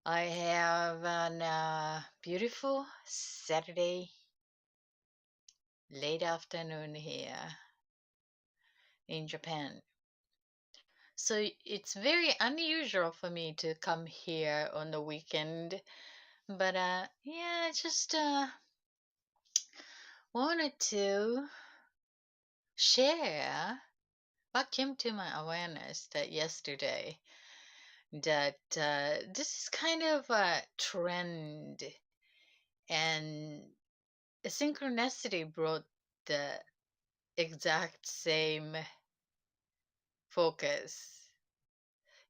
I have an beautiful Saturday late afternoon here in Japan. So it's very unusual for me to come here on the weekend, but yeah, I just wanted to share what came to my awareness that yesterday that this is kind of a trend and synchronicity brought the exact same focus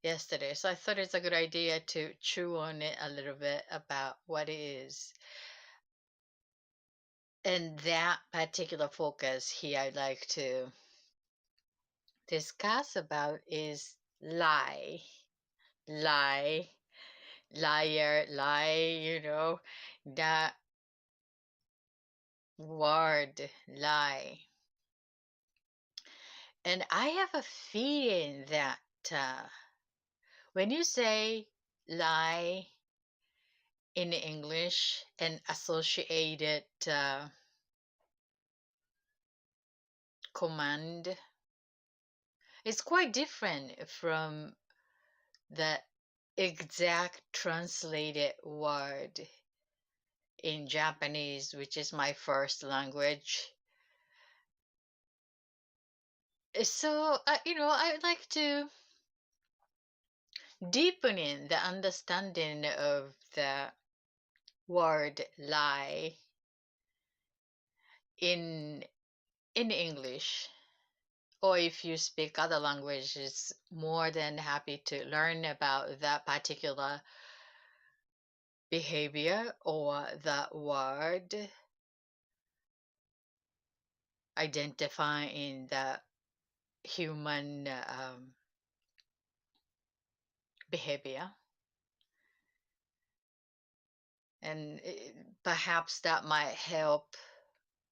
yesterday. So I thought it's a good idea to chew on it a little bit about what it is. And that particular focus here I'd like to discuss about is lie. Lie, liar, lie, that word, lie. And I have a feeling that uh, when you say lie in English and associated command, it's quite different from the exact translated word in Japanese, which is my first language. So, I'd like to deepen in the understanding of the word lie in English, or if you speak other languages, more than happy to learn about that particular behavior or that word, identifying the human behavior. And perhaps that might help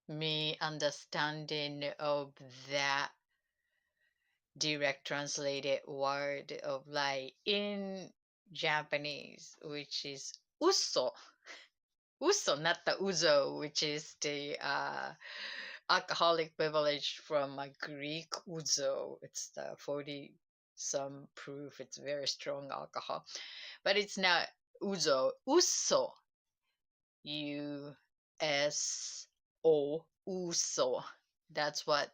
me understanding of that direct translated word of lie in Japanese, which is uso. Uso, not the uzo, which is the alcoholic beverage from Greek uzo. It's the 40 some proof. It's very strong alcohol, but it's not uzo. Uso, U-S-O, uso. That's what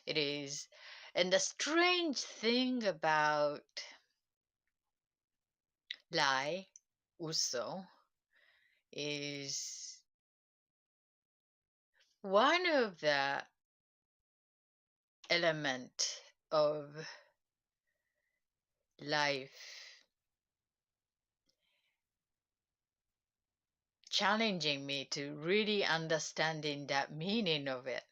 it is. And the strange thing about lie, uso, is one of the element of life challenging me to really understanding that meaning of it.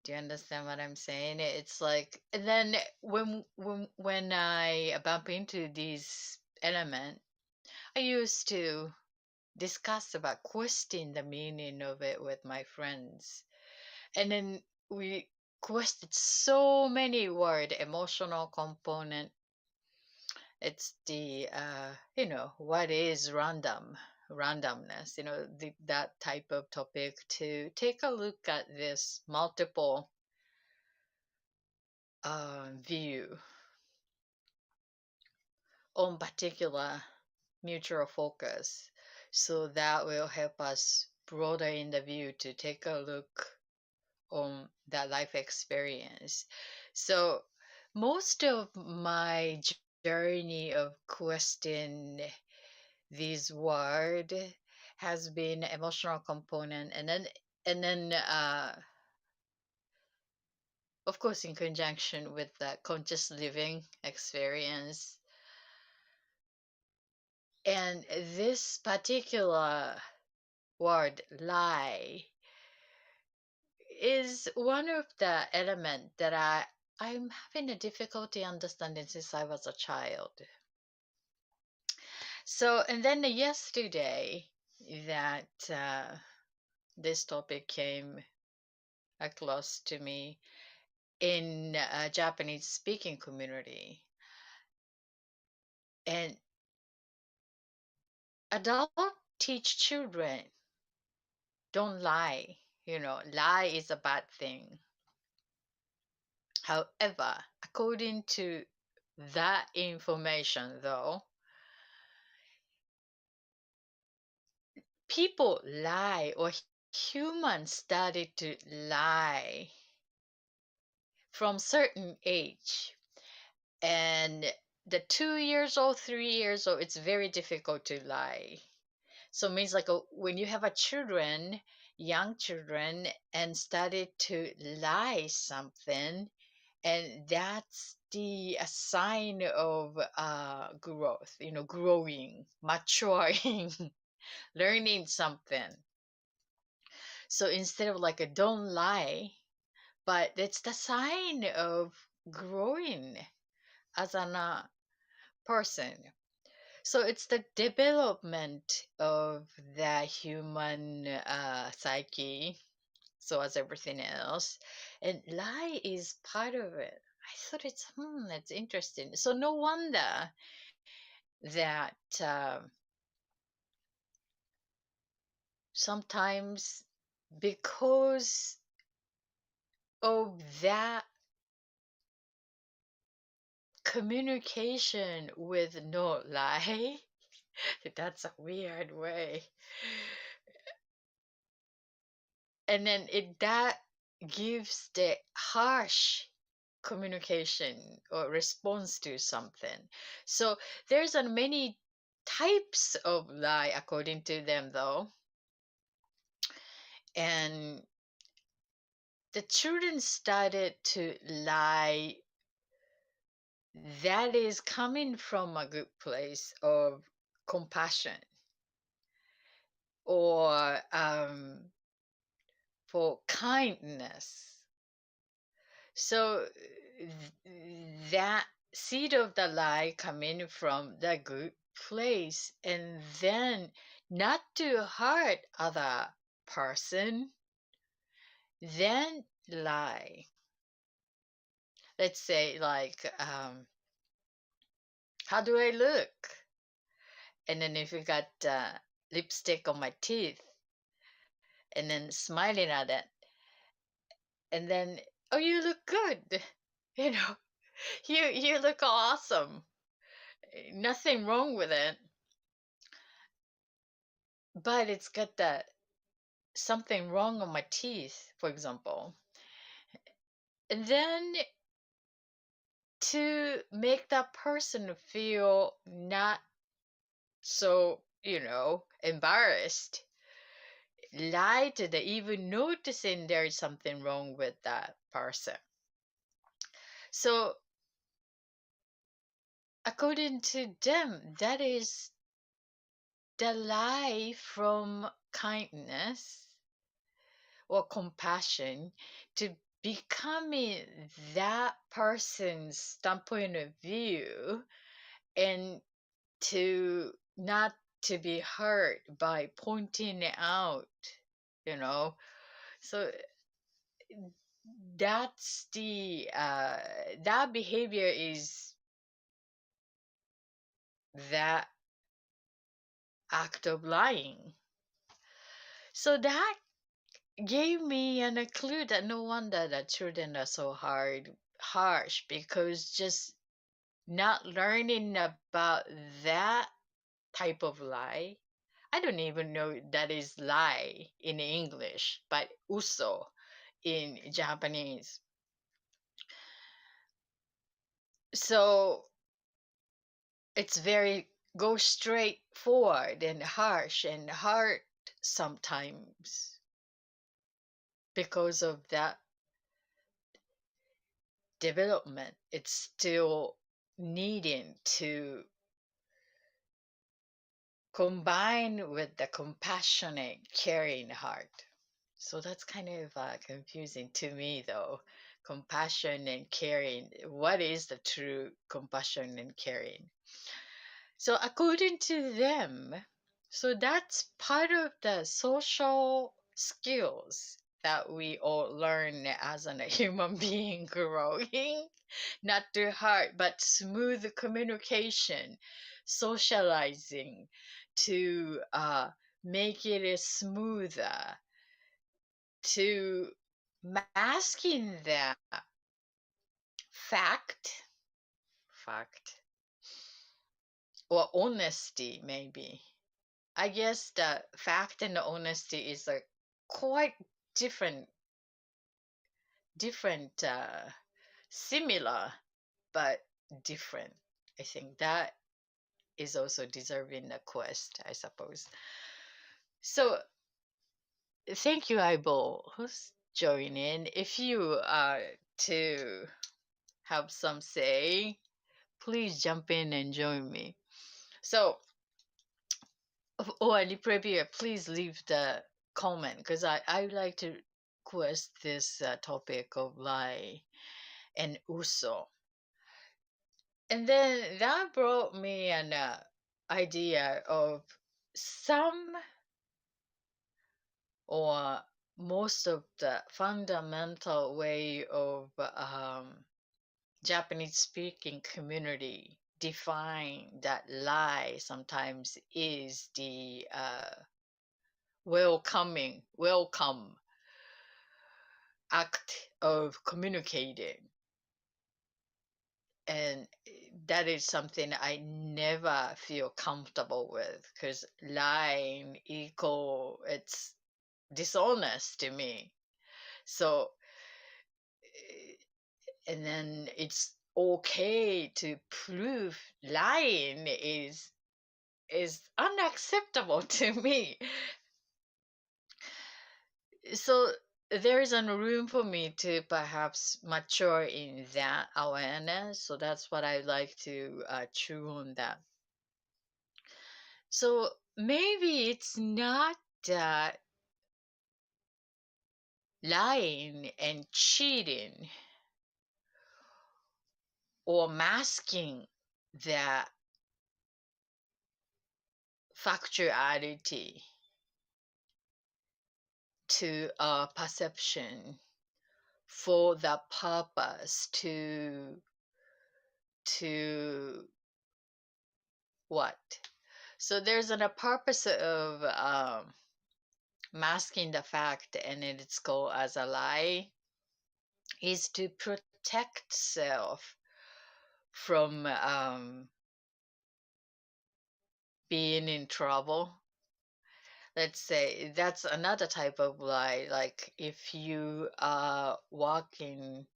Do you understand what I'm saying? It's like, and then when I bump into these element, I used to discuss about question the meaning of it with my friends, and then we questioned so many word emotional component. It's the what is randomness, that type of topic, to take a look at this multiple view on particular mutual focus, so that will help us broader in the view to take a look on that life experience. So most of my journey of question this word has been emotional component, and then of course in conjunction with the conscious living experience. And this particular word lie is one of the element that I'm having a difficulty understanding since I was a child. So, and then yesterday that this topic came across to me in a Japanese speaking community. And adults teach children don't lie. Lie is a bad thing. However, according to that information, though, people lie or humans started to lie from certain age. And the 2 years old, 3 years old, it's very difficult to lie. So it means like when you have a children, young children, and started to lie something, and that's the a sign of growth, growing, maturing, learning something. So instead of like a don't lie, but it's the sign of growing as a person. So it's the development of the human psyche, so as everything else, and lie is part of it. I thought that's interesting. So no wonder that sometimes because of that communication with no lie, that's a weird way. And then that gives the harsh communication or response to something. So there's a many types of lie according to them though. And the children started to lie that is coming from a good place of compassion or for kindness. So that seed of the lie coming from the good place and then not to hurt other person, then lie. Let's say like how do I look? And then if you got lipstick on my teeth and then smiling at it and then oh you look good. you know you look awesome. Nothing wrong with it, but it's got that something wrong on my teeth, for example. And then to make that person feel not so, embarrassed, lie to them, even noticing there is something wrong with that person. So, according to them, that is the lie from kindness or compassion to becoming that person's standpoint of view and to not to be hurt by pointing it out, you know. So that's the that behavior is that act of lying. So that gave me a clue that no wonder that children are so harsh because just not learning about that type of lie. I don't even know that is lie in English, but uso in Japanese. So it's very go straight forward and harsh and hard sometimes because of that development. It's still needing to combine with the compassionate, caring heart. So that's kind of confusing to me, though. Compassion and caring. What is the true compassion and caring? So, according to them, so that's part of the social skills that we all learn as a human being growing. Not too hard, but smooth communication, socializing to make it smoother, to masking that fact, fact, or honesty, maybe. I guess the fact and the honesty is a quite different, different, similar, but different. I think that is also deserving a quest, I suppose. So thank you, Ibo, who's joining. If you are to have some say, please jump in and join me. So, or Librevia, please leave the comment because I like to quest this topic of lie and uso. And then that brought me an idea of some or most of the fundamental way of Japanese speaking community define that lie sometimes is the welcome act of communicating. And that is something I never feel comfortable with because lying equal it's dishonest to me. So and then it's okay to prove lying is unacceptable to me. So there is a room for me to perhaps mature in that awareness. So that's what I like to chew on that. So maybe it's not that lying and cheating or masking that factuality to our perception for the purpose to what? So there's a purpose of masking the fact, and it's called as a lie, is to protect self from being in trouble. Let's say that's another type of lie. Like if you are walking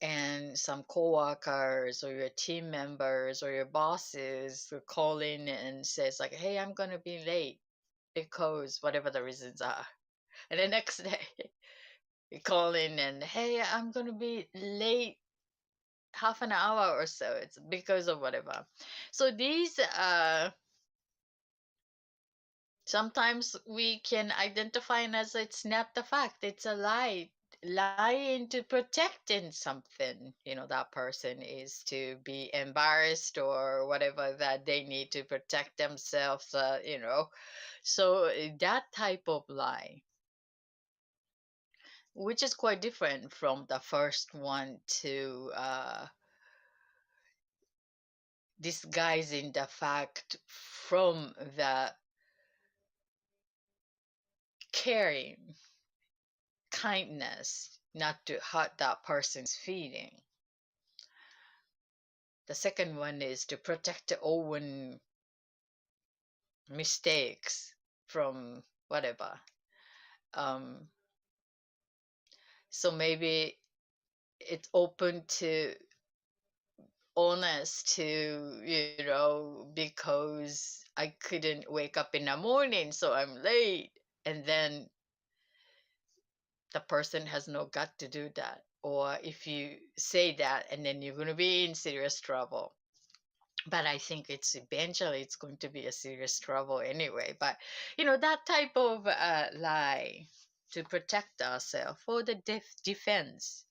and some coworkers or your team members or your bosses will call in and says like, "Hey, I'm gonna be late because whatever the reasons are," and the next day you call in and, "Hey, I'm gonna be late half an hour or so. It's because of whatever." So these sometimes we can identify as it's not the fact, it's a lie. Lying to protecting something, that person is to be embarrassed or whatever that they need to protect themselves, So that type of lie, which is quite different from the first one to disguising the fact from the caring kindness not to hurt that person's feeling. The second one is to protect their own mistakes from whatever. Um, so maybe it's open to honest to, because I couldn't wake up in the morning, so I'm late. And then the person has no gut to do that. Or if you say that, and then you're going to be in serious trouble. But I think it's eventually it's going to be a serious trouble anyway. But that type of lie to protect ourselves for the defense.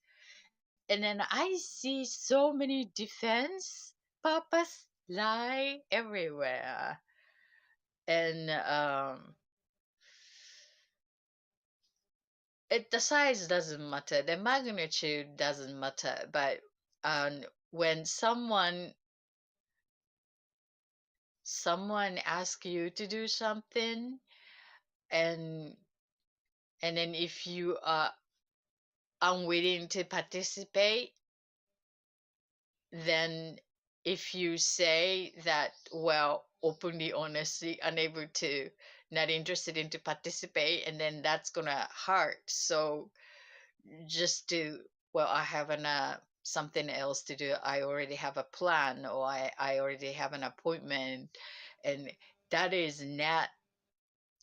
And then I see so many defense purpose lie everywhere. And the size doesn't matter, the magnitude doesn't matter, but when someone someone asks you to do something, and then if you are unwilling to participate, then if you say that, well, openly, honestly, unable to, not interested in to participate, and then that's gonna hurt. So just to, well, I have an something else to do. I already have a plan, or I already have an appointment, and that is not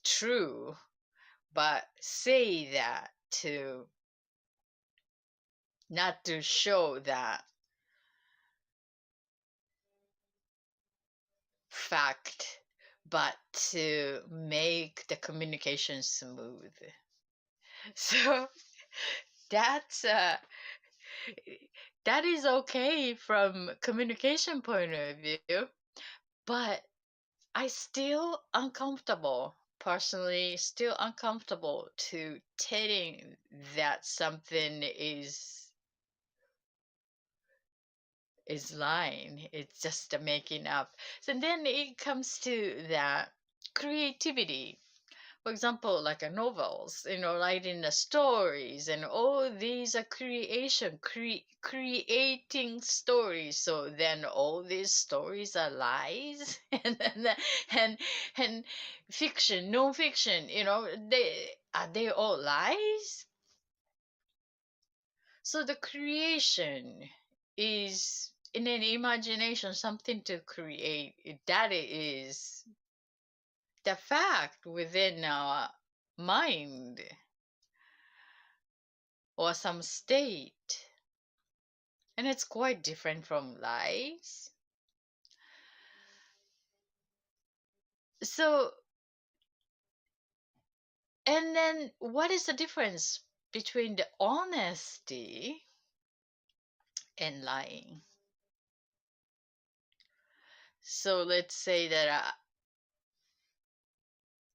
true. But say that to not to show that fact, but to make the communication smooth. So that's that is okay from communication point of view, but I still uncomfortable, personally still uncomfortable to telling that something is lying. It's just a making up. So then it comes to that creativity. For example, like a novels, writing the stories, and all these are creating stories. So then all these stories are lies, and and fiction, non-fiction, they all lies. So the creation is in an imagination, something to create. That is the fact within our mind or some state. And it's quite different from lies. So, and then what is the difference between the honesty and lying? So let's say that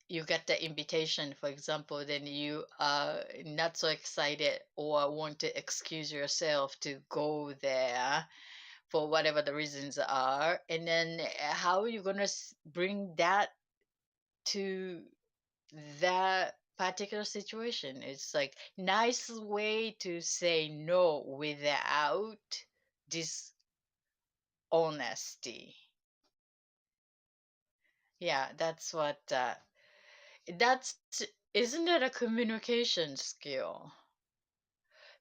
you get the invitation, for example, then you are not so excited or want to excuse yourself to go there for whatever the reasons are. And then how are you going to bring that to that particular situation? It's like nice way to say no without dishonesty. Yeah, that's what that's isn't it a communication skill?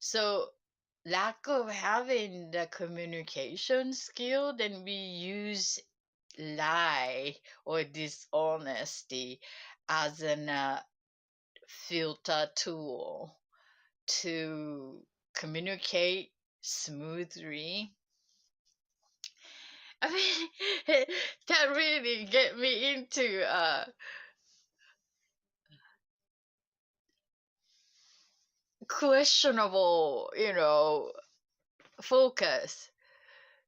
So lack of having the communication skill, then we use lie or dishonesty as an filter tool to communicate smoothly. I mean, that really get me into questionable, focus.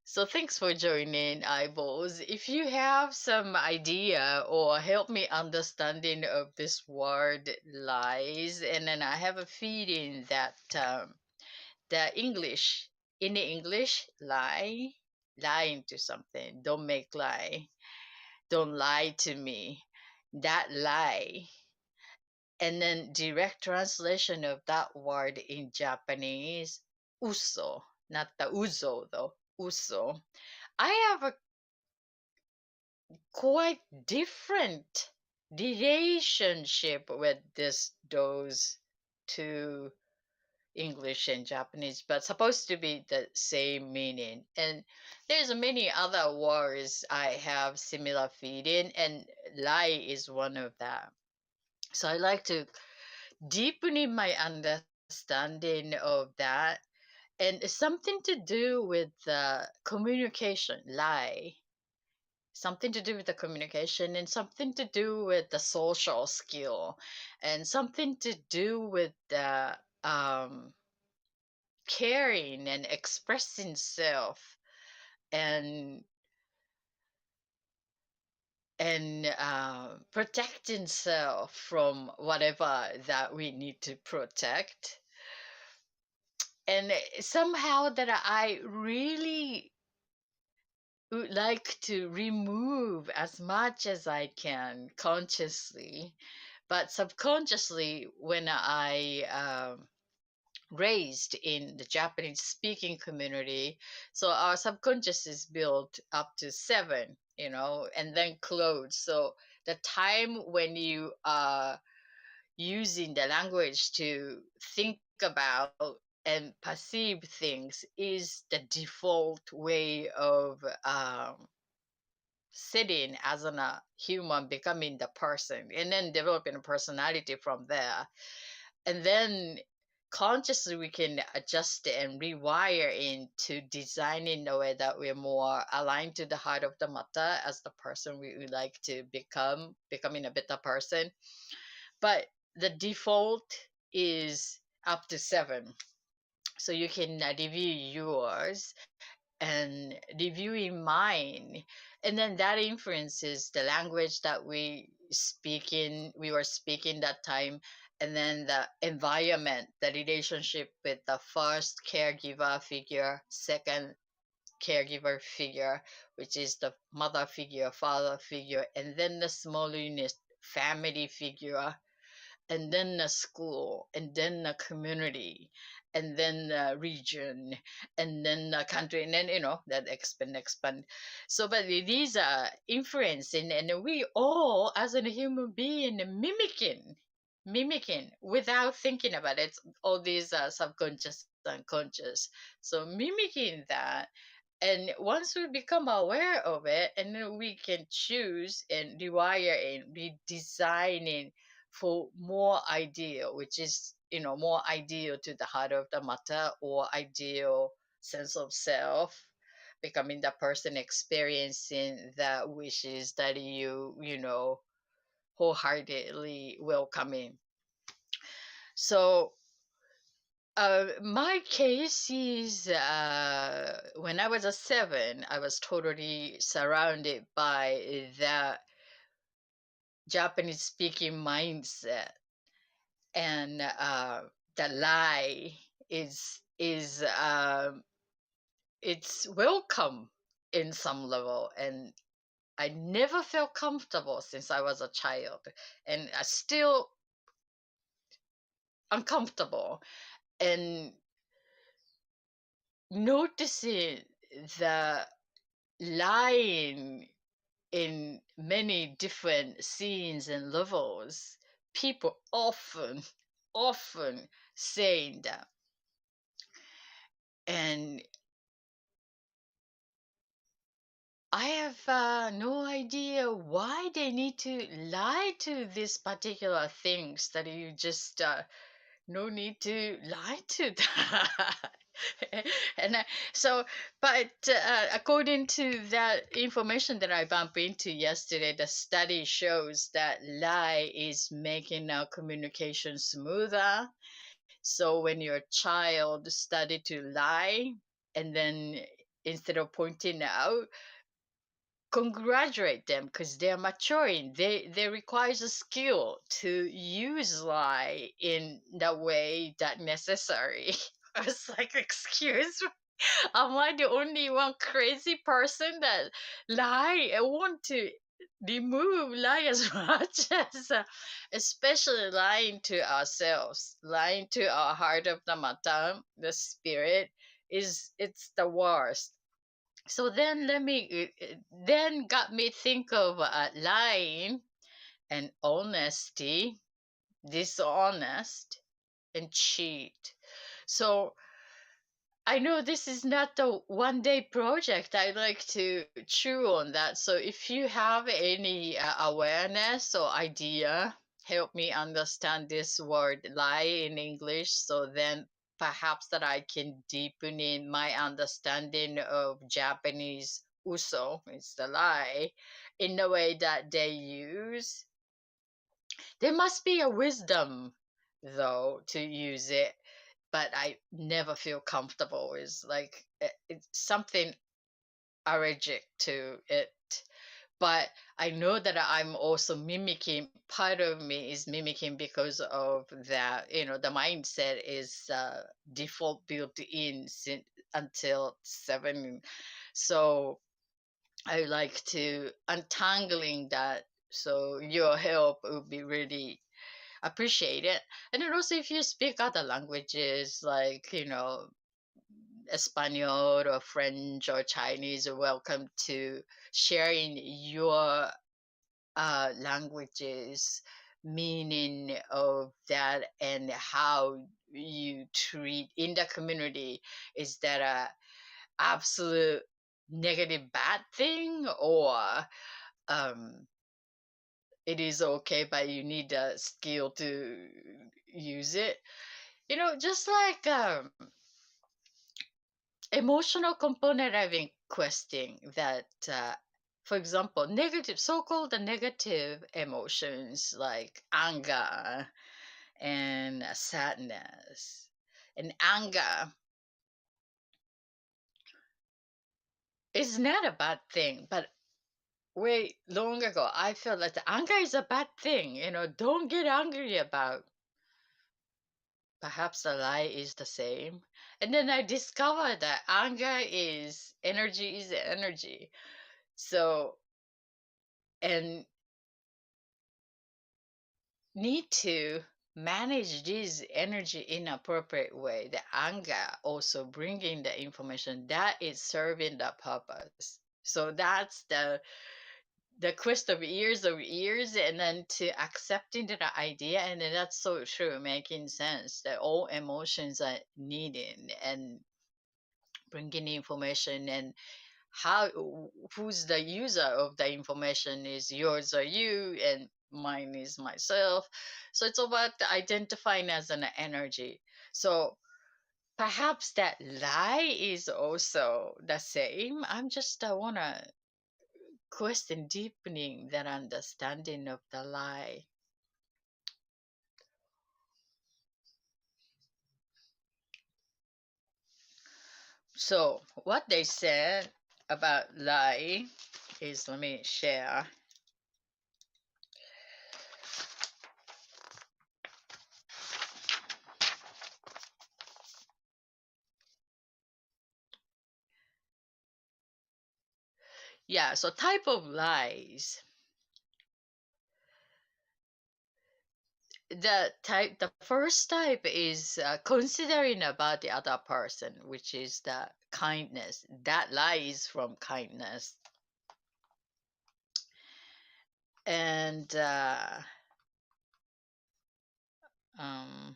So thanks for joining, eyeballs. If you have some idea or help me understanding of this word lies, and then I have a feeling that the English, in the English, lying to something, don't make lie, don't lie to me, that lie. And then direct translation of that word in Japanese, uso, not the uzo though, uso. I have a quite different relationship with those two, English and Japanese, but supposed to be the same meaning. And there's many other words I have similar feeling, and lie is one of them. So I like to deepen in my understanding of that, and it's something to do with the communication, lie, something to do with the communication, and something to do with the social skill, and something to do with the caring and expressing self, and protecting self from whatever that we need to protect. And somehow that I really would like to remove as much as I can consciously, but subconsciously, when I raised in the Japanese speaking community, so our subconscious is built up to seven, and then closed. So the time when you are using the language to think about and perceive things is the default way of sitting as a human, becoming the person, and then developing a personality from there. And then consciously we can adjust it and rewire into designing in a way that we're more aligned to the heart of the matter as the person we would like to becoming a better person. But the default is up to seven. So you can review yours and reviewing mine, and then that influences the language that we were speaking that time, and then the environment, the relationship with the first caregiver figure, second caregiver figure, which is the mother figure, father figure, and then the small unit family figure, and then the school, and then the community, and then the region, and then the country, and then that expand. So, but these are influencing, and we all, as a human being, mimicking without thinking about it. All these are subconscious, unconscious. So mimicking that, and once we become aware of it, and then we can choose and rewire and redesigning for more ideal, which is more ideal to the heart of the matter, or ideal sense of self, becoming the person experiencing the wishes that you wholeheartedly welcoming. So my case is when I was a seven, I was totally surrounded by that Japanese speaking mindset, and the lie is it's welcome in some level, and I never felt comfortable since I was a child, and I still uncomfortable, and noticing the lying in many different scenes and levels, people often saying that. And I have no idea why they need to lie to these particular things that you just no need to lie to that. and so, but according to that information that I bumped into yesterday, the study shows that lie is making our communication smoother. So when your child study to lie, and then instead of pointing out, congratulate them because they're maturing. They requires a skill to use lie in the way that necessary. I was like, excuse me, am I the only one crazy person that lie? I want to remove lie as much as especially lying to ourselves, lying to our heart of the matter, the spirit, it's the worst. So then then got me think of lying and honesty, dishonest, and cheat. So I know this is not a one day project. I like to chew on that. So if you have any awareness or idea, help me understand this word lie in English, so then perhaps that I can deepen in my understanding of Japanese uso, it's the lie, in the way that they use. There must be a wisdom, though, to use it, but I never feel comfortable. Is like it's something allergic to it. But I know that I'm also mimicking. Part of me is mimicking because of that. The mindset is default built in since until seven. So I like to untangling that. So your help would be really appreciated. And then also if you speak other languages like, Espanol or French or Chinese, are welcome to sharing your languages, meaning of that, and how you treat in the community. Is that a absolute negative bad thing, or um, it is okay, but you need a skill to use it? Just like emotional component I've been questioning that, for example, negative, so-called negative emotions like anger and sadness. And anger is not a bad thing, but way long ago, I felt that anger is a bad thing. Don't get angry about. Perhaps the lie is the same. And then I discovered that anger is energy. So, and need to manage this energy in appropriate way. The anger also bringing the information that is serving the purpose. So that's the quest of years, and then to accepting the idea, and then that's so true, making sense that all emotions are needed, and bringing information, and how who's the user of the information, is yours or you, and mine is myself. So it's about identifying as an energy. So perhaps that lie is also the same. I'm just want to question deepening that understanding of the lie. So what they said about lie is, let me share. Yeah, so type of lies. The first type is considering about the other person, which is the kindness. That lies from kindness. And um,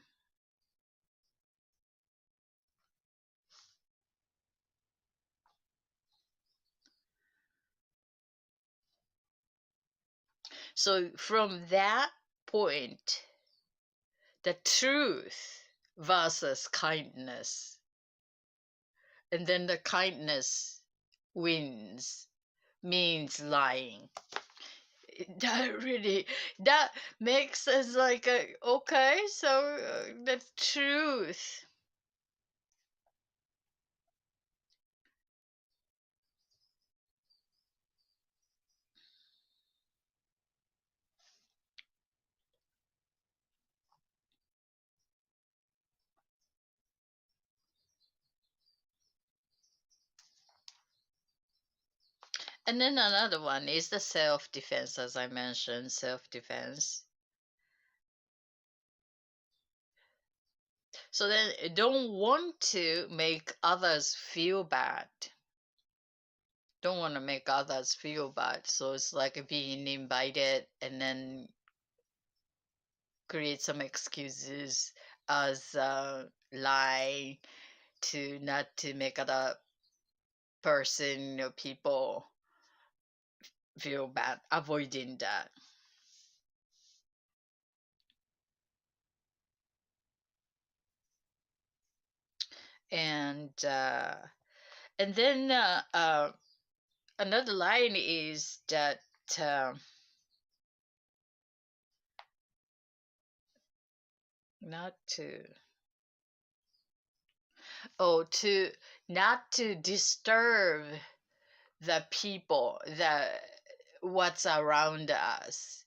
so from that point, the truth versus kindness, and then the kindness wins, means lying. That really, that makes us like okay, so the truth. And then another one is the self defense, as I mentioned, self defense. So then don't want to make others feel bad. Don't want to make others feel bad. So it's like being invited and then create some excuses as lie to not to make other person or people feel bad, avoiding that. And and then another line is that uh, not to, to not to disturb the people, the what's around us.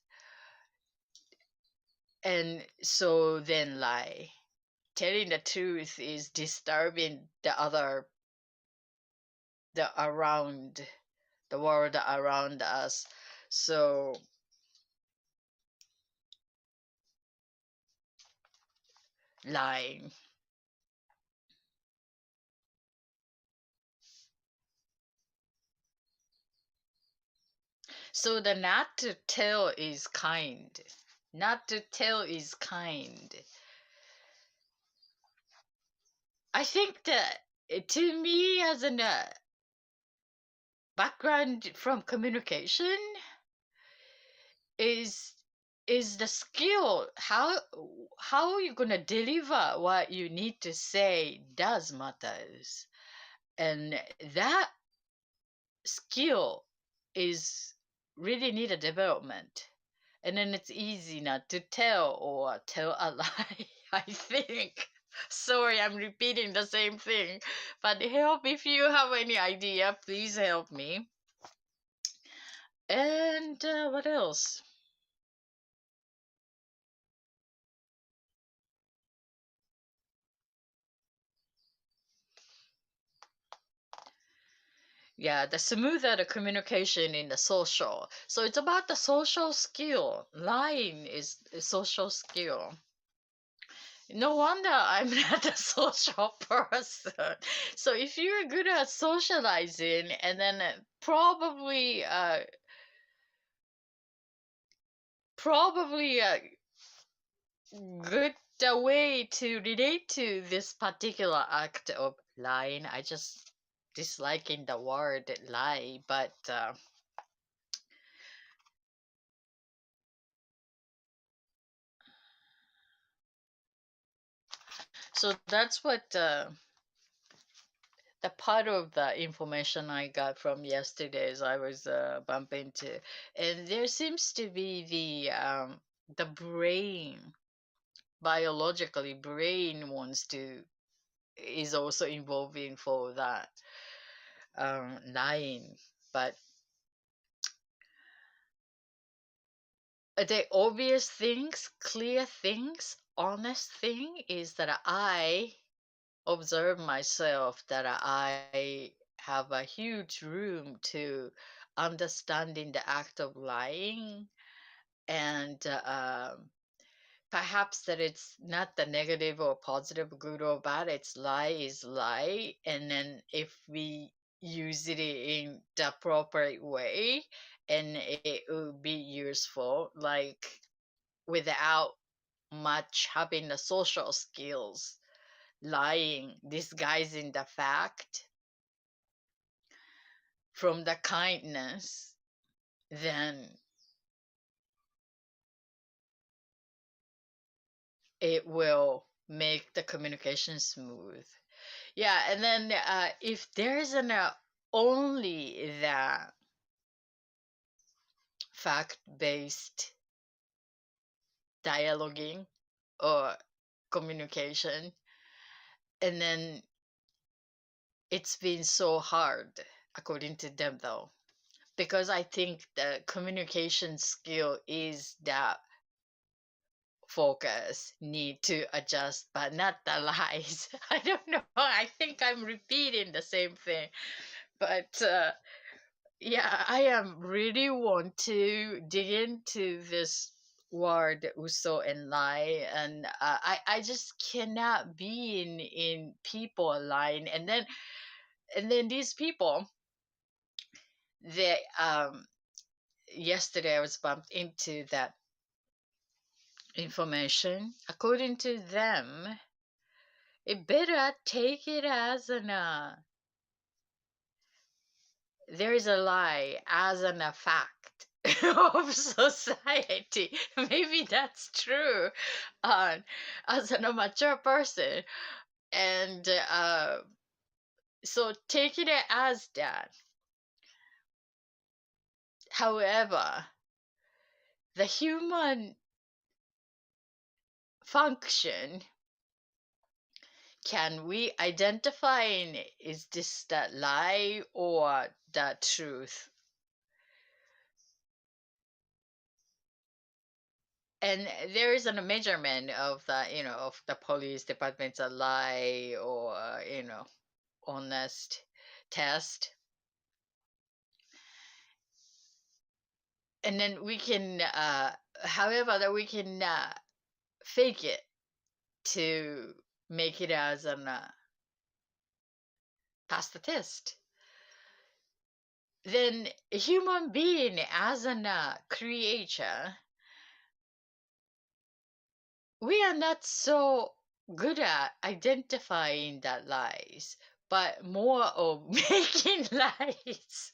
And so then lie, telling the truth is disturbing the other, the around the world around us. So lying. So the not to tell is kind. Not to tell is kind. I think that to me, as a background from communication, is is the skill. How you gonna deliver what you need to say does matters, and that skill is really need a development. And then it's easy not to tell or tell a lie. I think. Sorry, I'm repeating the same thing. But help if you have any idea, please help me. And what else? Yeah, the smoother the communication in the social. So it's about the social skill. Lying is a social skill. No wonder I'm not a social person. So if you're good at socializing, and then probably a good way to relate to this particular act of lying. I just disliking the word lie, but so that's what the part of the information I got from yesterday's I was bumping to, and there seems to be the brain, biologically brain wants to, is also involving for that lying, but the obvious things, clear things, honest thing is that I observe myself that I have a huge room to understanding the act of lying, and perhaps that it's not the negative or positive, good or bad, it's lie is lie, and then if we use it in the appropriate way, and it will be useful, like without much having the social skills, lying, disguising the fact from the kindness, then it will make the communication smooth. Yeah, and then if there's an only that fact-based dialoguing or communication, and then it's been so hard, according to them, though, because I think the communication skill is that focus need to adjust, but not the lies. I don't know. I think I'm repeating the same thing, but yeah, I am really want to dig into this word uso and lie, and I just cannot be in people lying, and then these people, they yesterday I was bumped into that information. According to them, it better take it as an there is a lie as an a fact of society. Maybe that's true. Uh, as an, a mature person, and so taking it as that. However, the human function, can we identify is this that lie or the truth? And there is a measurement of the, of the police department's a lie or honest test. and then we can however that we can fake it to make it as an pass the test. Then a human being as an creature, we are not so good at identifying that lies, but more of making lies.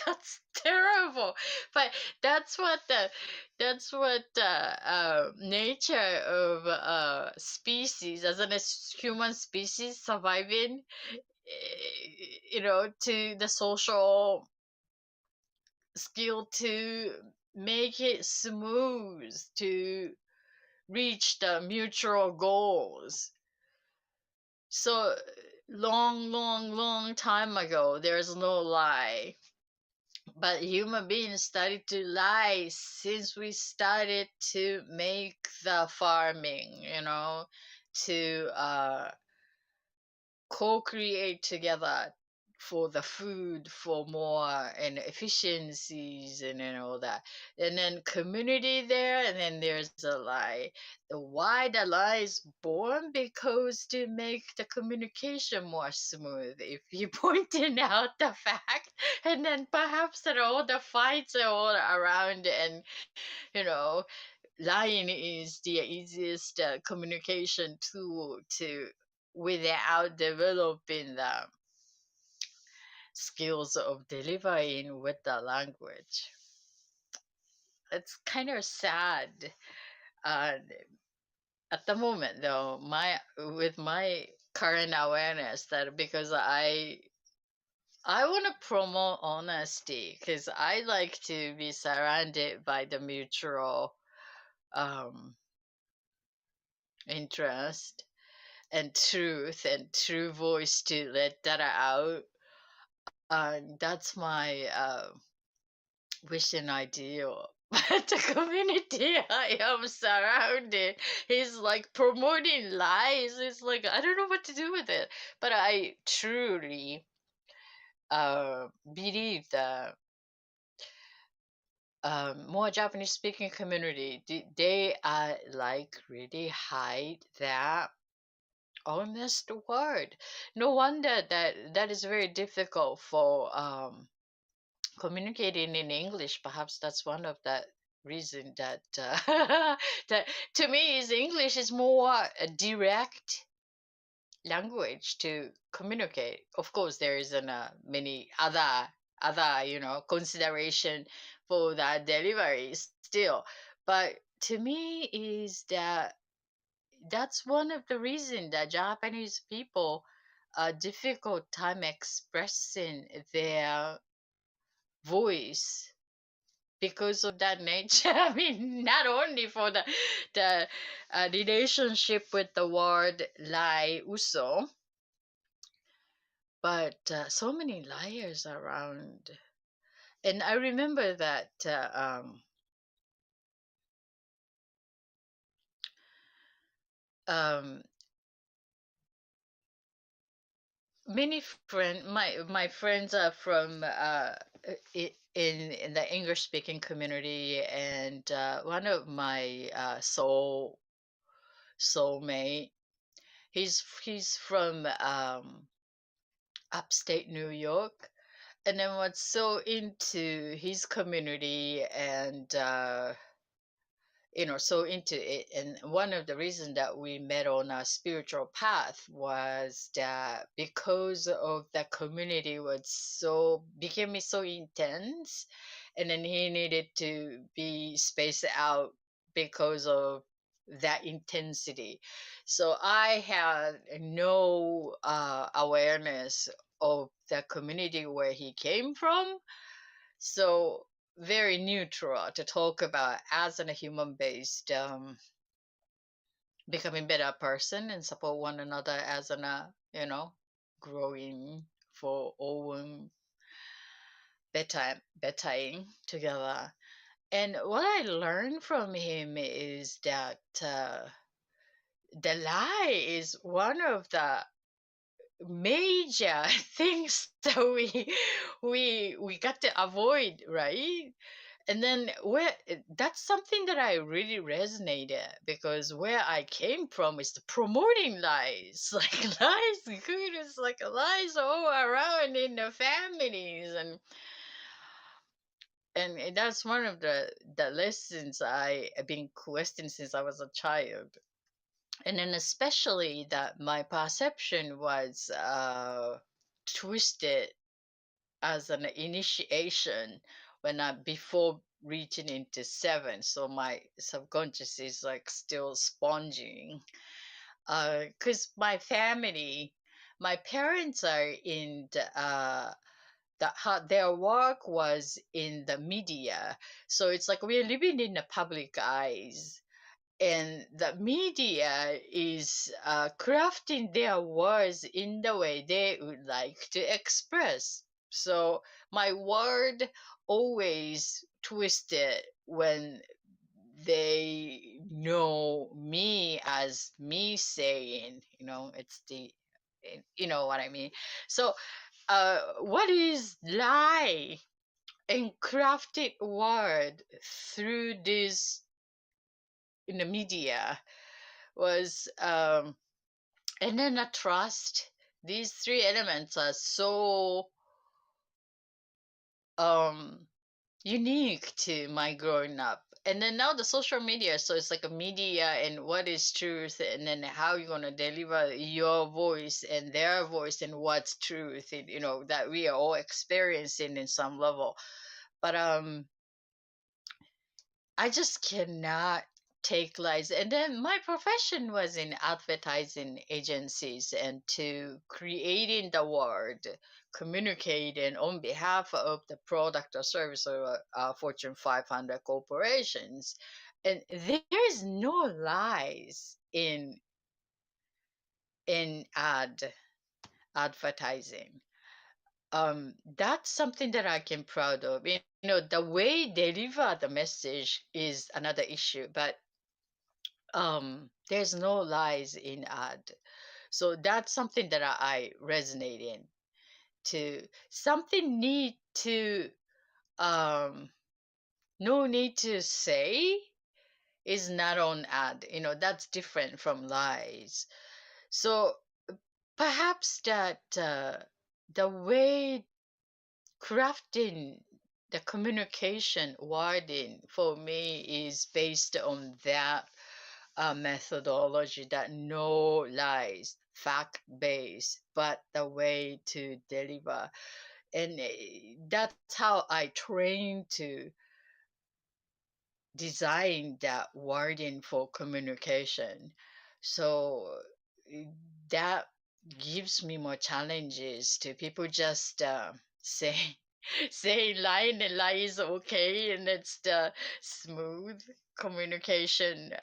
That's terrible, but that's what nature of species as an human species surviving, to the social skill to make it smooth to reach the mutual goals. So long, long, long time ago, there's no lie. But human beings started to lie since we started to make the farming, to co-create together for the food, for more and efficiencies and all that. And then community there, and then there's a lie. The why the lie is born, because to make the communication more smooth, if you pointing out the fact, and then perhaps that all the fights are all around, and you know lying is the easiest communication tool to without developing the skills of delivering with the language. It's kind of sad uh, at the moment, though, my with my current awareness, that because I want to promote honesty, because I like to be surrounded by the mutual um, interest and true voice to let that out. That's my wish and ideal. But the community I am surrounded is like promoting lies. It's like I don't know what to do with it. But I truly believe that more Japanese speaking community, they are like really hide that honest word. No wonder that is very difficult for communicating in English. Perhaps that's one of the reason that that to me is English is more a direct language to communicate. Of course, there is many other consideration for that delivery still, but to me is that that's one of the reasons that Japanese people difficult time expressing their voice because of that nature. I mean, not only for the relationship with the word lie, uso, but so many liars around. And I remember that um, many my friends are from in the English speaking community, and one of my soulmate, he's from upstate New York, and then what's so into his community and so into it. And one of the reasons that we met on our spiritual path was that because of the community was so became so intense, and then he needed to be spaced out because of that intensity. So I had no awareness of the community where he came from, so very neutral to talk about as a human based becoming better person and support one another as an growing for own bettering together. And what I learned from him is that the lie is one of the major things that we got to avoid, right? And then where that's something that I really resonated, because where I came from is the promoting lies, like lies, goodness, like lies all around in the families, and that's one of the lessons I have been questioning since I was a child. And then especially that my perception was twisted as an initiation when I before reaching into seven. So my subconscious is like still sponging. Because my family, my parents are in their work was in the media. So it's like we're living in the public eyes, and the media is crafting their words in the way they would like to express. So my word always twisted when they know me as me saying, it's you know what I mean. So what is lie and crafted word through this in the media was and then a trust. These three elements are so um unique to my growing up. And then now the social media, so it's like a media and what is truth, and then how you're gonna deliver your voice and their voice and what's truth, and, that we are all experiencing in some level. But I just cannot take lies. And then my profession was in advertising agencies and to creating the word, communicating on behalf of the product or service of Fortune 500 corporations. And there is no lies in advertising. That's something that I can proud of. The way they deliver the message is another issue, but there's no lies in ad. So that's something that I resonate in. To something need to um no need to say is not on ad. That's different from lies. So perhaps that the way crafting the communication wording for me is based on that methodology, that no lies, fact based, but the way to deliver. And that's how I train to design that wording for communication. So eh, that gives me more challenges to people just say say line and lie is okay, and it's the smooth communication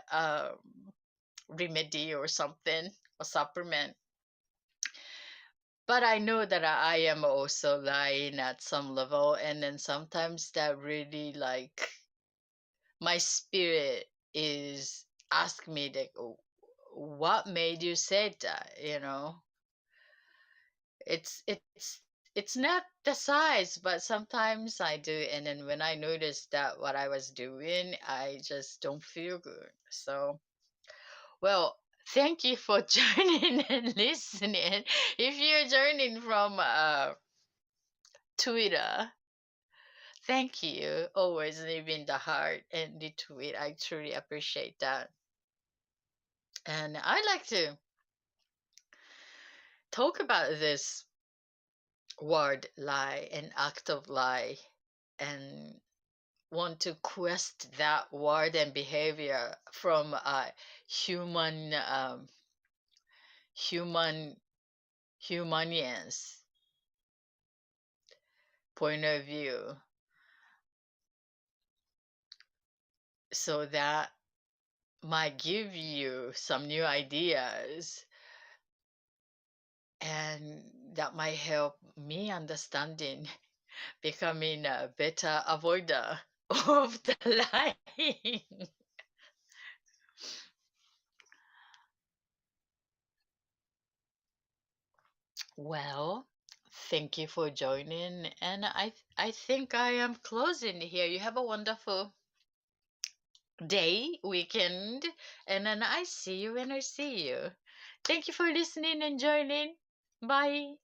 remedy or something, or supplement. But I know that I am also lying at some level, and then sometimes that really like my spirit is ask me like, what made you say that? It's it's not the size, but sometimes I do, and then when I notice that what I was doing, I just don't feel good. So, well, thank you for joining and listening. If you're joining from Twitter, thank you. Always leaving the heart and the tweet. I truly appreciate that. And I like to talk about this word lie and act of lie, and want to quest that word and behavior from a human humanian's point of view, so that might give you some new ideas, and that might help me understanding becoming a better avoider of the lying. Well, Thank you for joining. And I think I am closing here. You have a wonderful day, weekend, and then I see you when I see you. Thank you for listening and joining. Bye.